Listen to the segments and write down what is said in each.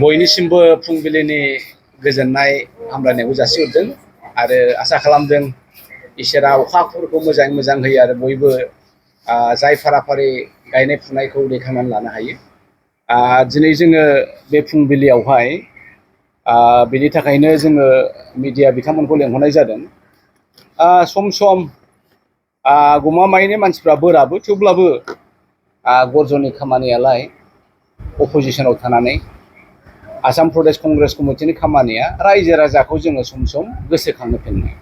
बयनिसिमबो फुंबिलिनि गोजोननाय हामलायनायखौ जासिहरदों आरो आसा खालामदों इसोरा अखाफोरखौ मोजाङै मोजां होयो आरो बयबो जाय फाराफारि गायनाय फुनायखौ दैखांनानै लानो हायो। दिनै जोङो बे फुंबिलियावहाय बेनि थाखायनो जोङो मिडिया बिथांमोनखौ लेंहरनाय जादों। सम सम गमामायैनो मानसिफ्रा बोराबो, थेवब्लाबो गर्जननि खामानियालाय अपोजिशनाव थानानै आसाम प्रदेश कंग्रेस कमिटिनि खामानिया रायजो राजाखौ जोङो सम सम गोसोखांनो फिननाय,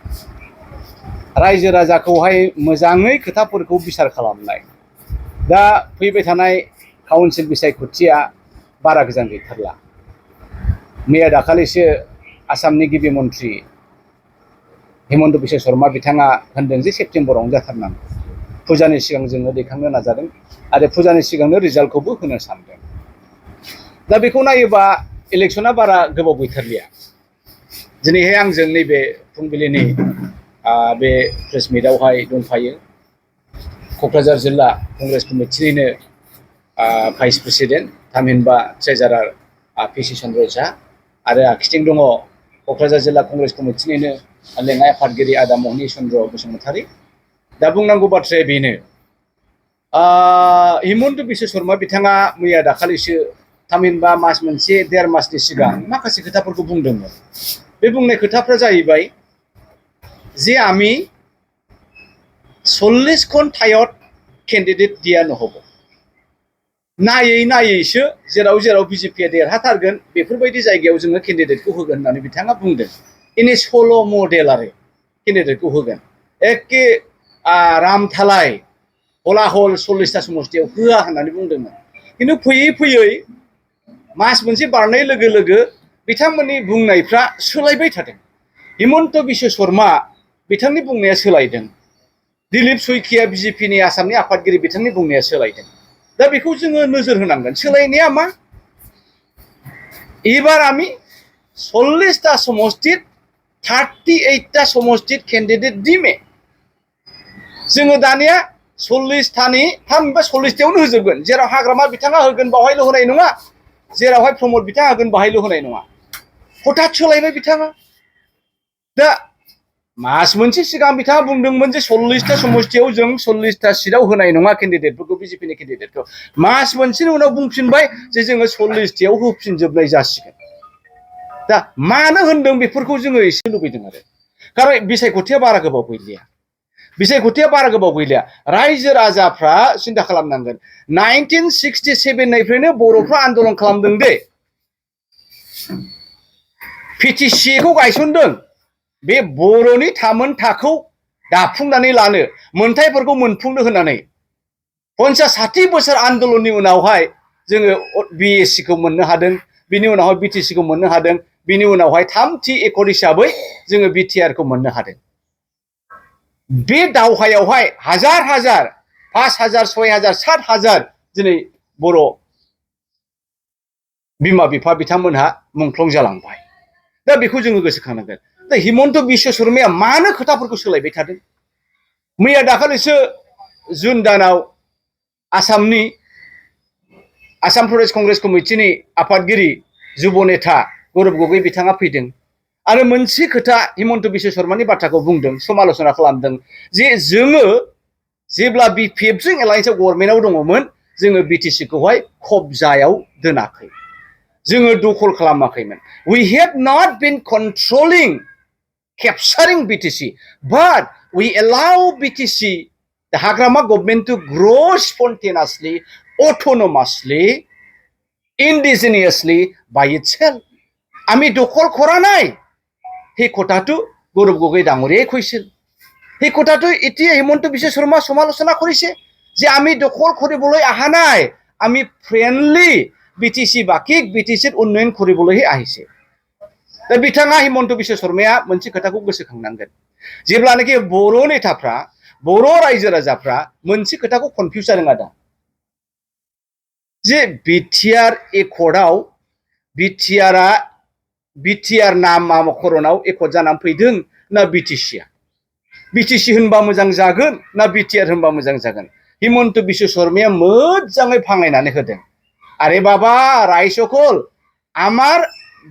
रायजो राजाखौहाय मोजाङै खोथाफोरखौ बिसार खालामनाय। दा फैबाय थानाय काउन्सिल बिसायख'थिया बारा गोजान गैथारला। मैया दाखालिसो आसामनि गिबि मन्थ्रि हिमन्त बिश्व शर्मा बिथाङा होनदों जे सेप्तेम्बरावनो जाथारनांगौ। फुजानि सिगां जोङो दैखांनो नाजादों आरो फुजानि सिगांनो रिजाल्टखौबो होनो सानदों। दा बेखौ नायोबा इलेक्सना बारा गोबाव गैथारलिया। दिनैहाय आंजों नैबे फुंबिलिनि बे प्रेस मिटआवहाय दंफायो क'क्राझार जिल्ला कंग्रेस कमिटिनिनो भाइस प्रेसिडेन्ट थामहिनबा ट्रेजारार पि.सि. चन्द्र झा आरो आखिथिं दङ क'क्राझार जिल्ला कंग्रेस कमिटिनिनो लेङाइ आफादगिरि आदा महनि चन्द्र बसुमतारी। दा बुंनांगौ बाथ्राया बेनो, हिमन्त बिश्व शर्मा बिथाङा मैया दाखालिसो थामहिनबा मास मोनसे देर मासनि सिगां माखासे खोथाफोरखौ बुंदोंमोन। बे बुंनाय खोथाफ्रा जाहैबाय जे आमी 40 ঠাইত केन्डिडेट दिया নহ'ব। नायै नायैसो जेराव जेराव बिजेपिया देरहाथारगोन बेफोरबायदि जायगायाव जोङो केन्डिडेटखौ होगोन होननानै बिथाङा बुंदों। इनि सल' मडेल आरो केन्डिडेटखौ होगोन। एखे रामथालाय हलाहल 40टा समस्तियाव होआ होननानै बुंदोंमोन। खिन्थु फैयै फैयै मास मोनसे बारनाय लोगो लोगो बिथांमोननि बुंनायफ्रा सोलायबाय थादों। हिमन्त बिश्व शर्मा बिथांनि बुंनाया सोलायदों। दिलीप शइकिया बिजेपिनि आसामनि आफादगिरि बिथांनि बुंनाया सोलायदों। दा बेखौ जोङो नोजोर होनांगोन। सोलायनाया मा? एबार आमी 40টা समस्तित 38টা समस्तित केन्डिडेट दिमे। जोङो दानिया 40टानि थामहिनबा 40टायावनो होजोबगोन। जेराव हाग्रामा बिथाङा होगोन बावहायल' होनाय नङा, जेरावहाय प्रमद बिथाङा होगोन बाहायल' होनाय नङा। हथात सोलायबाय बिथाङा। दा मास मोनसे सिगां बिथाङा बुंदोंमोन जे 40टा समस्तियाव जों 40टा सिटआव होनाय नङा केन्डिडेटफोरखौ, बिजेपिनि केन्डिडेटखौ। मास मोनसेनि उनाव बुंफिनबाय जे जोङो 40टायाव होफिनजोबनाय जासिगोन। दा मानो होनदों बेफोरखौ जोङो एसे लुबैदों आरो। खारन बिसायख'थिया बारा गोबाव गैलिया। बिसायख'थिया बारा गोबाव गैलिया। रायजो राजाफ्रा सिन्था खालामनांगोन। 1967 निफ्रायनो बर'फ्रा आन्दलन खालामदों दे। पिटिसिखौ गायसनदों बे बर'नि थामोनथाखौ दाफुंनानै लानो, मोनथायफोरखौ मोनफुंनो होननानै। 50-60 बोसोर आन्दलननि उनावहाय जोङो बिएससिखौ मोननो हादों, बिनि उनावहाय बिटिसिखौ मोननो हादों, बिनि उनावहाय थामथि एकर्ड हिसाबै जोङो बिटिआरखौ मोननो हादों। बे दावहायावहाय हाजार हाजार 5,000, 6,000, 7,000 दिनै बर' बिमा बिफा बिथांमोनहा मुंख्लं जालांबाय। दा बेखौ जोङो गोसोखांनांगोन। दा हिमन्त बिश्व शर्माया मानो खोथाफोरखौ सोलायबाय थादों? मैया दाखालिसो जुन दानाव आसाम प्रदेश कंग्रेस कमिटिनि आफादगिरि जुब नेता गौरब गगৈ बिथाङा फैदों आरो मोनसे खोथा हिमन्त बिश्व शर्मानि बाथ्राखौ बुंदों, समाल'सना खालामदों जे जोङो जेब्ला बिपिएफजों एलायन्सआव गभर्नमेन्टआव दङमोन, जोङो बिटिसिखौहाय खबजायाव दोनाखै, जोङो दखल खालामाखैमोन। We have not been controlling, capturing BTC, but we allow BTC, the Hagrama government, to grow spontaneously, autonomously, indigenously by itself. আমি দখল কৰা নাই, সেই কথাটো গৌৰৱ গগৈ ডাঙৰীয়াই কৈছিল। সেই কথাটো এতিয়া হিমন্ত বিশ্ব শৰ্মা সমালোচনা কৰিছে যে আমি দখল কৰিবলৈ অহা নাই, আমি ফ্ৰেণ্ডলি বিটিসি বাকিক বিটিসিত উন্নয়ন কৰিবলৈহে আহিছে। दा बिथाङा हिमन्त बिश्व शर्माया मोनसे खोथाखौ गोसोखांनांगोन। जेब्लानाखि बर' नेताफ्रा, बर' रायजो राजाफ्रा मोनसे खोथाखौ कनफिउज जादों आदा, जे बिटिआर एकर्डआव बिटिआर नामा मख'रनाव एकर्ड जानानै फैदों ना बिटिसिआ? बिटिसि होनबा मोजां जागोन ना बिटिआर होनबा मोजां जागोन? हिमन्त बिश्व शर्माया मोजाङै फांनायनानै होदों। আরে বাবা রাই সকল আমার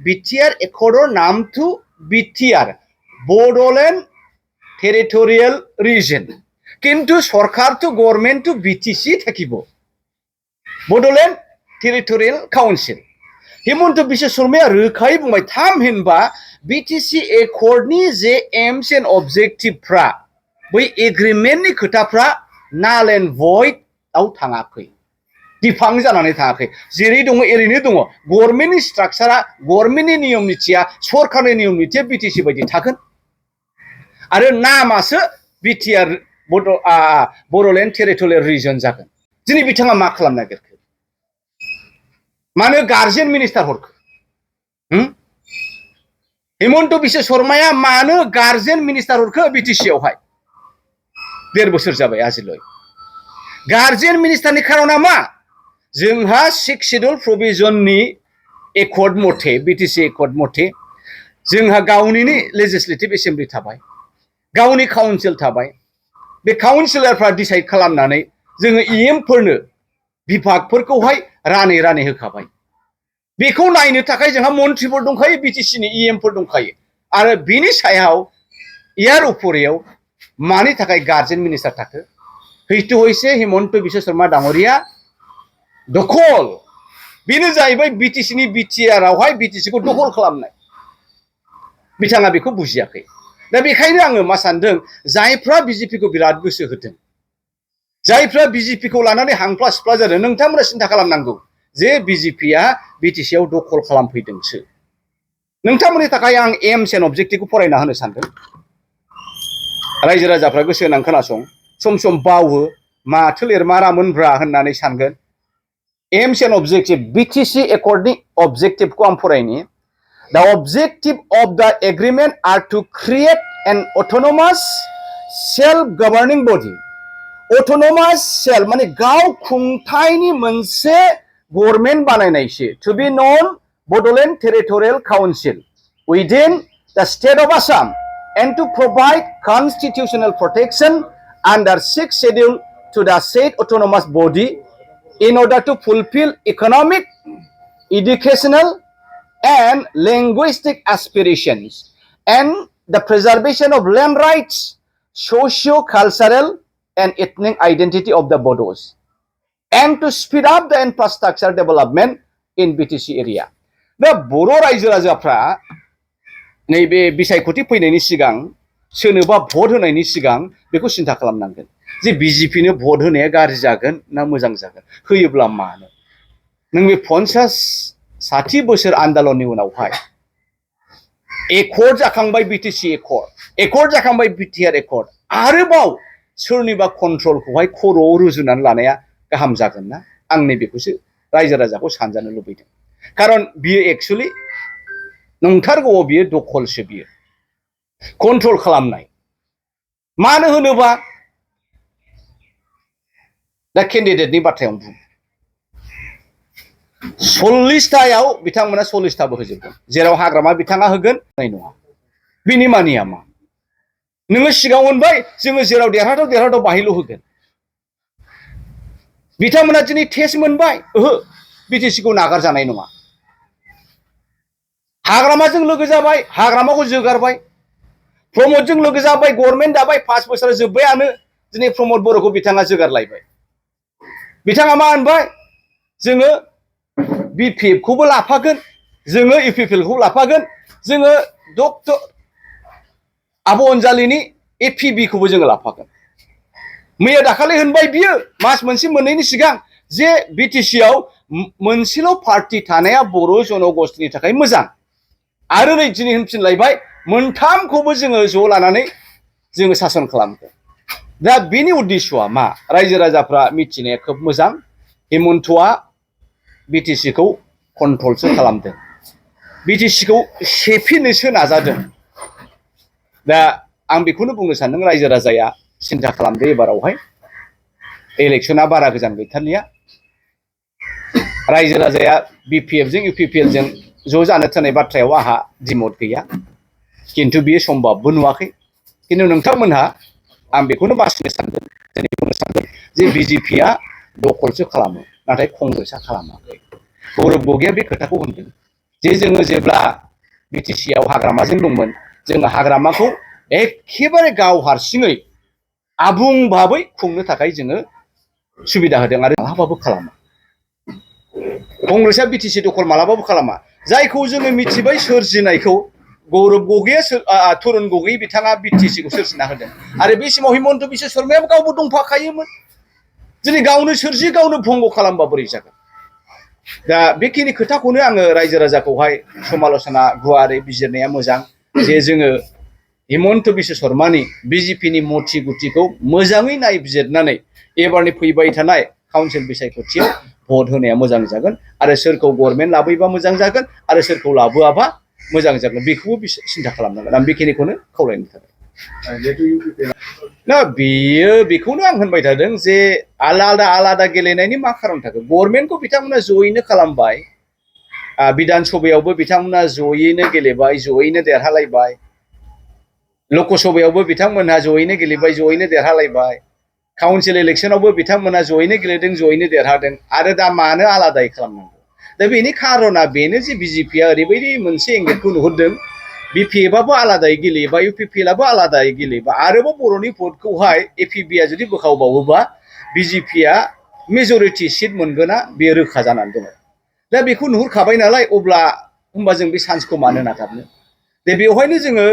বিটিআর একর্ডর নামটো বিটিআর বড়োলেণ্ড টেরিटरियेल रिजन किन्तु सरकार तो गवर्नमेंट तो बीटीसी থাকিব बडोलेण्ड टेरिटरियेल काउन्सिल हिमन्त बिश्व शर्माया रोखायै बुंबाय थामहिनबा बीटीसी एकर्डनि जे एम्स एन्ड अबजेक्टिभफ्रा बै एग्रिमेन्टनि खोथाफ्रा नाल एन्ड भइड आव थाङाखै दिफां जानानै थाङाखै जेरै दङ एरैनो दङ गवर्नमेन्टनि स्ट्राक्चारा गवर्नमेन्टनि नियम निथिया सरकारनि नियम निथिया बीटीसी बायदि थागोन आरो नामासो बिटिआर बडोलेण्ड टेरिटरियेल रिजन जागोन दिनै बिथाङा मा खालामनो नागिरखो मानो गार्जेन मिनिस्टार हरखो हिमन्त बिश्व शर्माया मानो गार्जेन मिनिस्टार हरखो बीटीसी आवहाय 1.5 बोसोर जाबाय आजिलय गार्जेन मिनिस्टारनि खारना मा जोंहा 6 शेड्यूल प्रोविजननि एकर्ड मथे बीटीसी एकर्ड मथे जोंहा गावनिनो लेजिस्लेटिभ एसेम्बलि थाबाय गावनि काउन्सिल थाबाय बे काउन्सिलरफ्रा डिसाइड खालामनानै जोङो इएमफोरनो बिभागफोरखौहाय रानै होखाबाय बेखौ नायनो थाखाय जोंहा मन्थ्रिफोर दंखायो बीटीसीनि इएमफोर दंखायो आरो बिनि सायाव यार उपरेयाव मानि थाखाय गार्जेन मिनिस्टार थाखो हैतो होइसे हिमन्त बिश्व शर्मा डाङरिया दखल बेनो जाहैबाय बीटीसीनि बिटिआर आवहाय बीटीसीखौ दखल खालामनाय बिथाङा बेखौ बुजियाखै दा बेखायनो आङो मा सानदों जायफ्रा बिजेपिखौ बिराद गोसो होदों जायफ्रा बिजेपिखौ लानानै हांफ्ला सिफ्ला जादों नोंथांमोना सिन्था खालामनांगौ जे बिजेपिया बीटीसी आव दखल खालामफैदोंसो नोंथांमोननि थाखाय आं एम्स एन्ड अबजेक्टिभखौ फरायना होनो सानदों रायजो राजाफ्रा गोसो होनानै खोनासं सम सम बावो माथो लिरमारामोनब्रा होननानै सानगोन एम्स एन्ड अबजेक्टिभ बीटीसी एकर्डनि अबजेक्टिभखौ आं फरायनि The objective of the agreement are to create an autonomous self-governing body. Autonomous self माने गाव खुंथायनि मोनसे government बानायनायसो to be known Bodoland Territorial Council within the state of Assam and to provide constitutional protection under 6th schedule to the said autonomous body in order to fulfill economic, educational and linguistic aspirations and the preservation of land rights, socio-cultural and ethnic identity of the Bodos and to speed up the infrastructure development in BTC area. दा बर' रायजो राजाफ्रा नैबे बिसायख'थि फैनायनि सिगां सोरनोबा भट होनायनि सिगां बेखौ सिन्था खालामनांगोन जे बिजेपिनो भट होनाया गाज्रि जागोन ना मोजां जागोन होयोब्ला मानो नों बे 50-60 बोसोर आन्दोलननि उनावहाय एकर्ड जाखांबाय बीटीसी एकर्ड जाखांबाय बिटिआर एकर्ड आरोबाव सोरनिबा कन्ट्रलखौहाय खर'आव रुजुनानै लानाया गाहाम जागोन ना आं नैबेखौसो रायजो राजाखौ सानजानो लुबैदों खारन बियो एक्चुअलि नंथारगौआव बियो दखलसो बियो कन्ट्रल खालामनाय मानो होनोबा दा केन्डिडेटनि बाथ्रायाव बुं 40टायाव बिथांमोना 40टाबो होजोबगोन जेराव हाग्रामा बिथाङा होगोन नङा बिनि मानिया मा नोङो सिगाङाव होनबाय जोङो जेराव देरहाथाव बाहायल' होगोन बिथांमोना दिनै टेस्ट मोनबाय ओहो बीटीसीखौ नागारजानाय नङा हाग्रामाजों लोगो जाबाय हाग्रामाखौ जोगारबाय प्रमदजों लोगो जाबाय गभर्नमेन्ट दाबाय 5 बोसोर जोब्बायानो दिनै प्रमद बर'खौ बिथाङा जोगारलायबाय बिथाङा मा होनबाय जोङो बिपिएफखौबो लाफागोन जोङो इउपिपिएलखौ लाफागोन जोङो डक्टर आब' अनजालिनि एपिबिखौबो जोङो लाफागोन मैया दाखालि होनबाय बियो मास मोनसे मोननैनि सिगां जे बीटीसीआव मोनसेल' पार्टी थानाया बर' जनगोष्ठीनि थाखाय मोजां आरो नै दिनै होनफिनलायबाय मोनथामखौबो जोङो ज' लानानै जोङो सासन खालामगोन दा बिनि उद्देश्यआ मा रायजो राजाफ्रा मिथिनाया खोब मोजां हिमन्तआ बीटीसीखौ कन्ट्रलसो खालामदों बीटीसीखौ सेफिनोसो नाजादों दा आं बेखौनो बुंनो सानदों रायजो राजाया सिन्था खालामदो एबारावहाय इलेक्शना बारा गोजान गैथारलिया रायजो राजाया बिपिएफजों इउपिपिएलजों ज' जानो थोनाय बाथ्रायाव आहा दिमत गैया किन्तु बियो सम्भबबो नुवाखै किन्तु नोंथांमोनहा आं बेखौनो बासिनो सानदों दिनै बुंनो सानदों जे बिजेपिया दखलसो खालामो नाथाय कंग्रेसआ खालामाखै गौरब गगैया बे खोथाखौ होनदों जे जोङो जेब्ला बिटिसिआव हाग्रामाजों दंमोन जोङो हाग्रामाखौ एखेबारे गाव हारसिङै आबुं भाबै खुंनो थाखाय जोङो सुबिदा होदों आरो मालाबाबो खालामा कंग्रेसआ बिटिसि दखल मालाबाबो खालामा जायखौ जोङो मिथिबाय सोरजिनायखौ गौरब गगैया तरुन गगै बिथाङा बिटिसिखौ सोरजिना होदों आरो बे समाव हिमन्त बिश्व शर्मायाबो गावबो दंफाखायोमोन दिनै गावनो सोरजि गावनो भंग खालामबा बोरै जागोन दा बेखिनि खोथाखौनो आङो रायजो राजाखौहाय समाल'सना गुवारै बिजिरनाया मोजां जे जोङो हिमन्त बिश्व शर्मानि बिजेपिनि मथि गुथिखौ मोजाङै नायबिजिरनानै एबारनि फैबाय थानाय काउन्सिल बिसायख'थियाव भट होनाया मोजां जागोन आरो सोरखौ गभर्नमेन्ट लाबोयोबा मोजां जागोन आरो सोरखौ लाबोआबा मोजां जागोन बेखौबो सिन्था खालामनांगोन आं बेखिनिखौनो खावलायनो थाखाय ना बेयो बेखौनो आं होनबाय थादों जे आलादा आलादा गेलेनायनि मा खारन थाखो गभर्नमेन्टखौ बिथांमोना जयैनो खालामबाय बिधान सभायावबो बिथांमोना जयैनो गेलेबाय जयैनो देरहालायबाय लकसभायावबो बिथांमोनहा जयैनो गेलेबाय जयैनो देरहालायबाय काउन्सिल इलेक्सनावबो बिथांमोना जयैनो गेलेदों जयैनो देरहादों आरो दा मानो आलादायै खालामनांगौ दा बेनि खारना बेनो जे बिजेपिआ ओरैबायदि मोनसे एंगेलखौ नुहुरदों बिपिएफआबो आलादायै गेलेयोबा इउपिपिएलआबो आलादायै गेलेयोबा आरोबाव बर'नि भटखौहाय एपिबिआ जुदि बोखावबावोबा बिजेपिआ मेजरिटि सिट मोनगोना बेयो रोखा जानानै दङ दा बेखौ नुहुरखाबाय नालाय अब्ला होमबा जों बे चान्सखौ मानो नागारनो दा बेवहायनो जोङो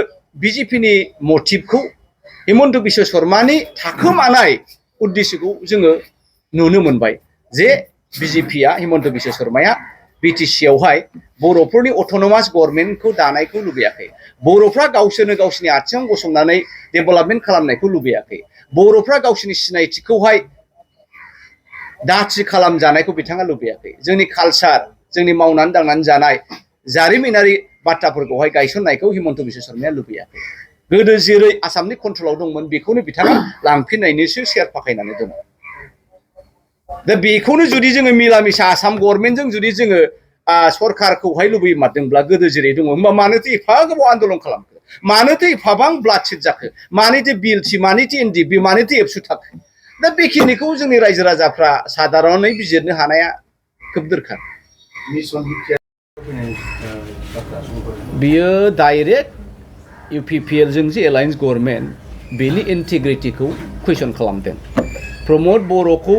बिजेपिनि मटिभखौ हिमन्त बिश्व शर्मानि थाखोमानाय उद्देश्यखौ जोङो नुनो मोनबाय जे बिजेपिआ हिमन्त बिश्व शर्माया बिटिसिआवहाय बर'फोरनि अट'नमास गभर्नमेन्टखौ दानायखौ लुबैयाखै बर'फ्रा गावसोरनो गावसिनि आथिङाव गसंनानै डेभेलपमेन्ट खालामनायखौ लुबैयाखै बर'फ्रा गावसिनि सिनायथिखौहाय दाथि खालामजानायखौ बिथाङा लुबैयाखै जोंनि कालचार जोंनि मावनानै दांनानै जानाय जारिमिनारि बाथ्राफोरखौहाय गायसननायखौ हिमन्त बिश्व शर्माया लुबैयाखै गोदो जेरै आसामनि कन्ट्रलाव दंमोन बेखौनो बिथाङा लांफिननायनिसो सेर फाखायनानै दङ दा बेखौनो जुदि जोङो मिला मिसा आसाम गभर्नमेन्टजों जुदि जोङो सरकारखौहाय लुबैमारदोंब्ला गोदो जेरै दङ होमबा मानोथो एफा गोबाव आन्दलन खालामखो मानोथो एफाबां ब्लाडशिट जाखो मानोथो बिएलटि मानोथो एनडिएफबि मानोथो एबसु थाखो दा बेखिनिखौ जोंनि रायजो राजाफ्रा साधारनै बिजिरनो हानाया खोब दरखार बियो डाइरेक्ट इउपिपिएलजों जे एलायन्स गभर्नमेन्ट बेनि इन्टिग्रिटिखौ कुइसन खालामदों प्रमद बर'खौ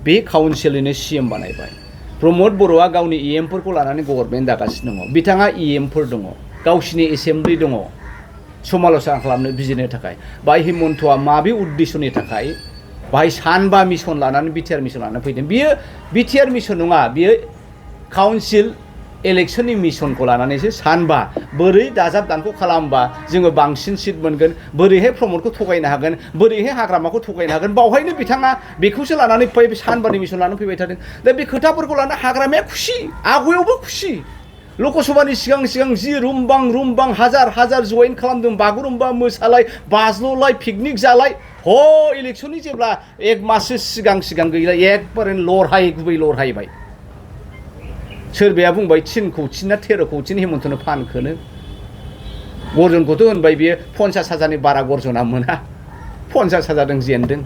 बे काउन्सिलनिनो सिएम बानायबाय प्रमद बर'आ गावनि इएमफोरखौ लानानै गभर्नमेन्ट दागासिनो दङ बिथाङा इएमफोर दङ गावसिनि एसेम्बलि दङ समाल'सना खालामनो बिजिरनो थाखाय बाय हिमन्तआ माबे उद्देश्यनि थाखाय बाहाय सानबा मिशन लानानै बिटिआर मिशन लानानै फैदों बियो बिटिआर मिशन नङा बियो काउन्सिल इलेक्शननि मिशनखौ लानानैसो सानबा बोरै दाजाब दानख' खालामबा जोङो बांसिन सिट मोनगोन बोरैहाय प्रमदखौ थगायनो हागोन बोरैहाय हाग्रामाखौ थगायनो हागोन बावहायनो बिथाङा बेखौसो लानानै सानबानि मिशन लानानै फैबाय थादों दा बे खोथाफोरखौ लानानै हाग्रामाया खुसि आवगायावबो खुसि लकसभानि सिगां जि रुमबां हाजार हाजार जइन खालामदों बागुरुम्बा मोसालाय बाज्ल'लाय पिकनिक जालाय इलेक्शननि जेब्ला एक माससो सिगां गैला एकबारे गुबै लरहायबाय सोरबाया बुंबाय 3 कौटि ना 13 कौटिनि हिमन्तनो फानखोनो गर्जनखौथ' होनबाय बियो 50,000नि बारा गर्जना मोना 50,000 जेनदों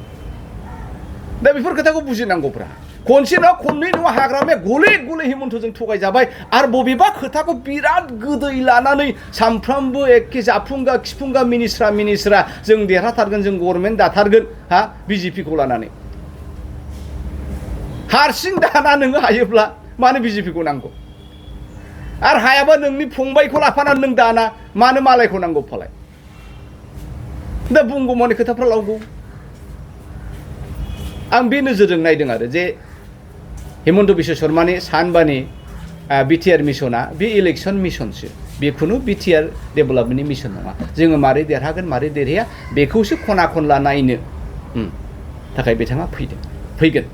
दा बेफोर खोथाखौ बुजिनांगौब्रा खनसे नङा खननै नङा हाग्रामाया गले हिमन्तजों थगायजाबाय आरो बबेबा खोथाखौ बिराद गोदै लानानै सामफ्रामबो एखे जाफुंगा खिफुंगा मिनिस्रा जों देरहाथारगोन जों गभर्नमेन्ट दाथारगोन बिजेपिखौ लानानै हारसिं दाना नोङो हायोब्ला मानो बिजेपिखौ नांगौ आरो हायाबा नोंनि फंबायखौ लाफानानै नों दाना मानो मालायखौ नांगौ फालाय दा बुंगौमानि खोथाफ्रा लावगौ आं बे नोजोरजों नायदों आरो जे हिमन्त बिश्व शर्मानि सानबानि बिटिआर मिशना बे इलेक्शन मिशनसो बेखौनो बिटिआर डेभेलपमेन्टनि मिशन नङा जोङो मारै देरहागोन मारै देरहाया बेखौसो खना खनला नायनो थाखाय बिथाङा फैगोन